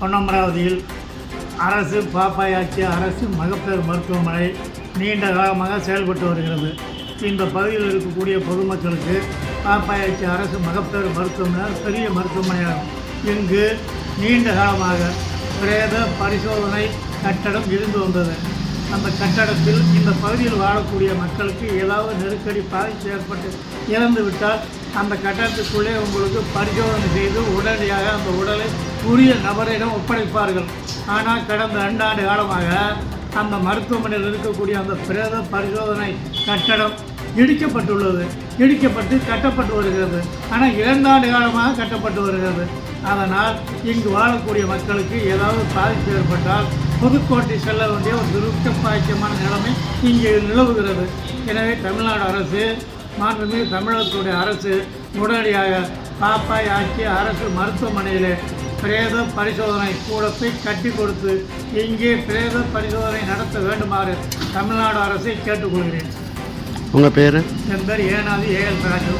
பொன்னமராவதியில் அரசு பாப்பாயாச்சி அரசு மகப்பேறு மருத்துவமனை நீண்ட காலமாக செயல்பட்டு வருகிறது. இந்த பகுதியில் இருக்கக்கூடிய பொதுமக்களுக்கு பாப்பாயாச்சி அரசு மகப்பேறு மருத்துவமனை பெரிய மருத்துவமனையாகும். இங்கு நீண்ட காலமாக பிரேத பரிசோதனை கட்டடம் இருந்து வந்தது. அந்த கட்டடத்தில் இந்த பகுதியில் வாழக்கூடிய மக்களுக்கு ஏதாவது நெருக்கடி பாதிப்பு ஏற்பட்டு இறந்து விட்டால் அந்த கட்டடத்துக்குள்ளே உங்களுக்கு பரிசோதனை செய்து உடனடியாக அந்த உடலை உரிய நபரிடம் ஒப்படைப்பார்கள். ஆனால் கடந்த 2 ஆண்டு காலமாக அந்த மருத்துவமனையில் இருக்கக்கூடிய அந்த பிரேத பரிசோதனை கட்டடம் இடிக்கப்பட்டு கட்டப்பட்டு வருகிறது. ஆனால் 2 ஆண்டு காலமாக கட்டப்பட்டு வருகிறது. அதனால் இங்கு வாழக்கூடிய மக்களுக்கு ஏதாவது பாதிப்பு ஏற்பட்டால் புதுக்கோட்டை செல்ல வேண்டிய ஒரு துரதிர்ஷ்டமான நிலைமை இங்கே நிலவுகிறது. எனவே தமிழ்நாடு அரசு, மாண்புமிகு தமிழகத்துடைய அரசு உடனடியாக பாப்பாயாச்சி அரசு மருத்துவமனையில் பிரேத பரிசோதனை கூடத்தை கட்டி கொடுத்து இங்கே பிரேத பரிசோதனை நடத்த வேண்டுமாறு தமிழ்நாடு அரசை கேட்டுக்கொள்கிறேன். உங்கள் பேர்? என் பேர் ஏனாதி ஏஎல் ராஜு.